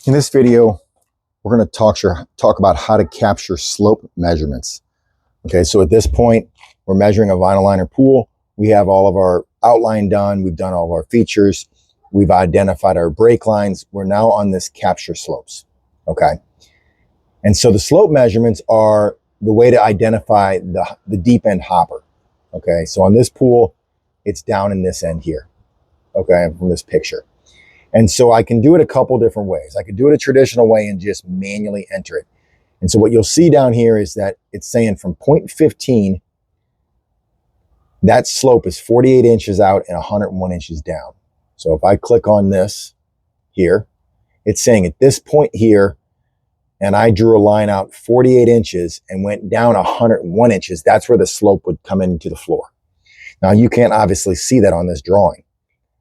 In this video, we're going to talk about how to capture slope measurements. Okay, so at this point, we're measuring a vinyl liner pool. We have all of our outline done. We've done all of our features. We've identified our break lines. We're now on this capture slopes. Okay, and so the slope measurements are the way to identify the deep end hopper. Okay, so on this pool, it's down in this end here. Okay, from this picture. And so I can do it a couple different ways. I could do it a traditional way and just manually enter it. And so what you'll see down here is that it's saying from point 15, that slope is 48 inches out and 101 inches down. So if I click on this here, it's saying at this point here, and I drew a line out 48 inches and went down 101 inches, that's where the slope would come into the floor. Now you can't obviously see that on this drawing.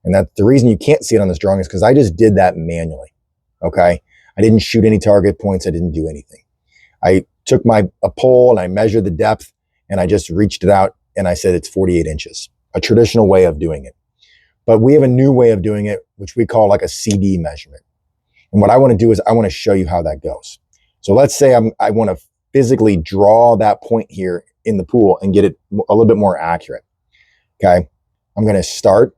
And that the reason you can't see it on this drawing is because I just did that manually, okay? I didn't shoot any target points. I didn't do anything. I took a pole and I measured the depth and I just reached it out and I said it's 48 inches, a traditional way of doing it. But we have a new way of doing it, which we call like a CD measurement. And what I want to do is I want to show you how that goes. So let's say I want to physically draw that point here in the pool and get it a little bit more accurate, okay? I'm going to start.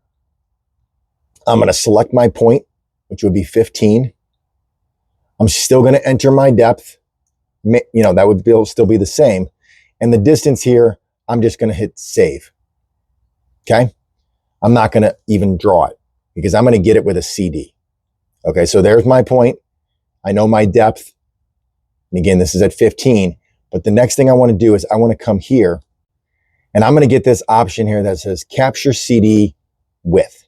I'm going to select my point, which would be 15. I'm still going to enter my depth. You know, that would still be the same. And the distance here, I'm just going to hit save. Okay. I'm not going to even draw it because I'm going to get it with a CD. Okay. So there's my point. I know my depth. And again, this is at 15. But the next thing I want to do is I want to come here and I'm going to get this option here that says capture CD width.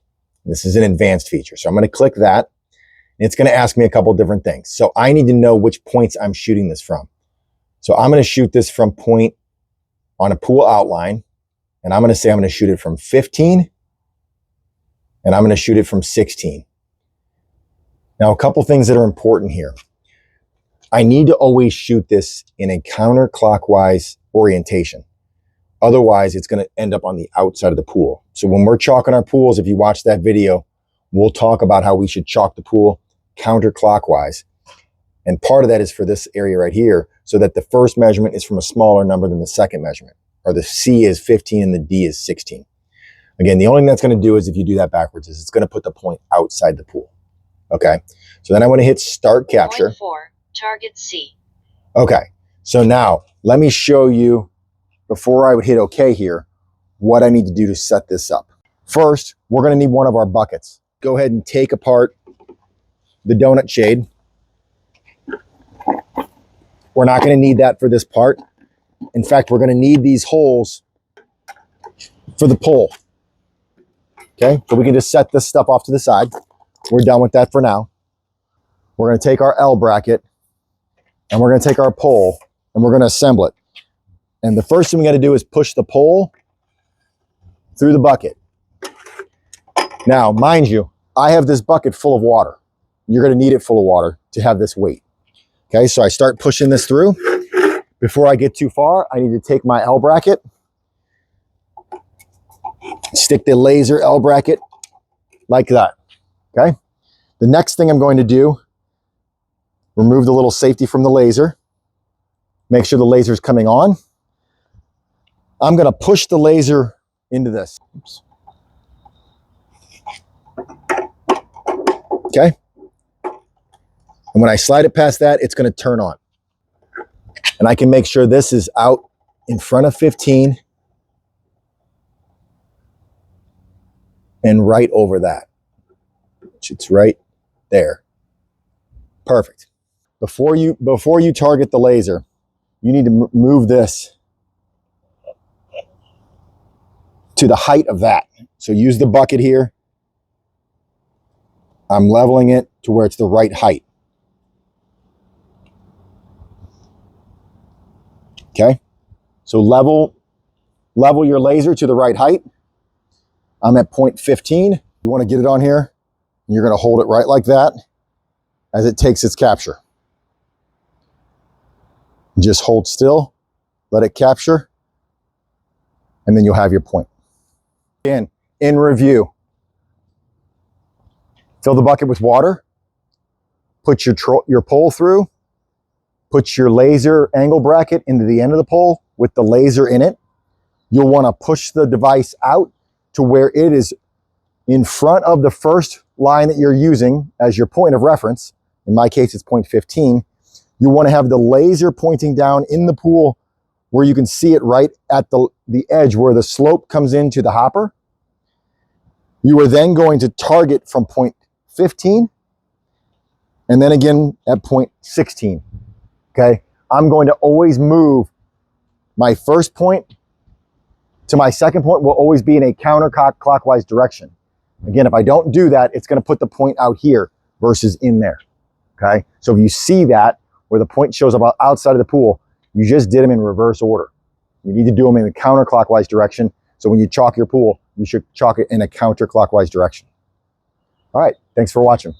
This is an advanced feature. So I'm going to click that. And it's going to ask me a couple different things. So I need to know which points I'm shooting this from. So I'm going to shoot this from point on a pool outline. And I'm going to say I'm going to shoot it from 15. And I'm going to shoot it from 16. Now, a couple things that are important here. I need to always shoot this in a counterclockwise orientation. Otherwise, it's going to end up on the outside of the pool. So when we're chalking our pools, if you watch that video, we'll talk about how we should chalk the pool counterclockwise. And part of that is for this area right here, so that the first measurement is from a smaller number than the second measurement, or the C is 15 and the D is 16. Again, the only thing that's going to do is if you do that backwards is it's going to put the point outside the pool. Okay. So then I want to hit start capture. Point 4, target C. Okay. So now let me show you, before I would hit OK here, what I need to do to set this up. First, we're going to need one of our buckets. Go ahead and take apart the donut shade. We're not going to need that for this part. In fact, we're going to need these holes for the pole. Okay, so we can just set this stuff off to the side. We're done with that for now. We're going to take our L bracket and we're going to take our pole and we're going to assemble it. And the first thing we got to do is push the pole through the bucket. Now, mind you, I have this bucket full of water. You're going to need it full of water to have this weight. Okay, so I start pushing this through. Before I get too far, I need to take my L bracket, stick the laser L bracket like that. Okay, the next thing I'm going to do, remove the little safety from the laser, make sure the laser is coming on. I'm going to push the laser into this. Oops. Okay. And when I slide it past that, it's going to turn on. And I can make sure this is out in front of 15 and right over that. It's right there. Perfect. Before you target the laser, you need to move this to the height of that. So use the bucket here I'm leveling it to where it's the right height. Okay, so level your laser to the right height. I'm at 0.15. You want to get it on here, and you're going to hold it right like that as it takes its capture. Just hold still, let it capture, and then you'll have your point. Again, in review, fill the bucket with water, put your pole through, put your laser angle bracket into the end of the pole with the laser in it. You'll want to push the device out to where it is in front of the first line that you're using as your point of reference. In my case, it's 0.15. You want to have the laser pointing down in the pool where you can see it right at the edge where the slope comes into the hopper. You are then going to target from 0.15 and then again at 0.16. Okay, I'm going to always move my first point to my second point will always be in a counterclockwise direction. Again, if I don't do that, it's going to put the point out here versus in there. Okay, so if you see that where the point shows up outside of the pool, you just did them in reverse order. You need to do them in a counterclockwise direction. So when you chalk your pool, you should chalk it in a counterclockwise direction. All right, thanks for watching.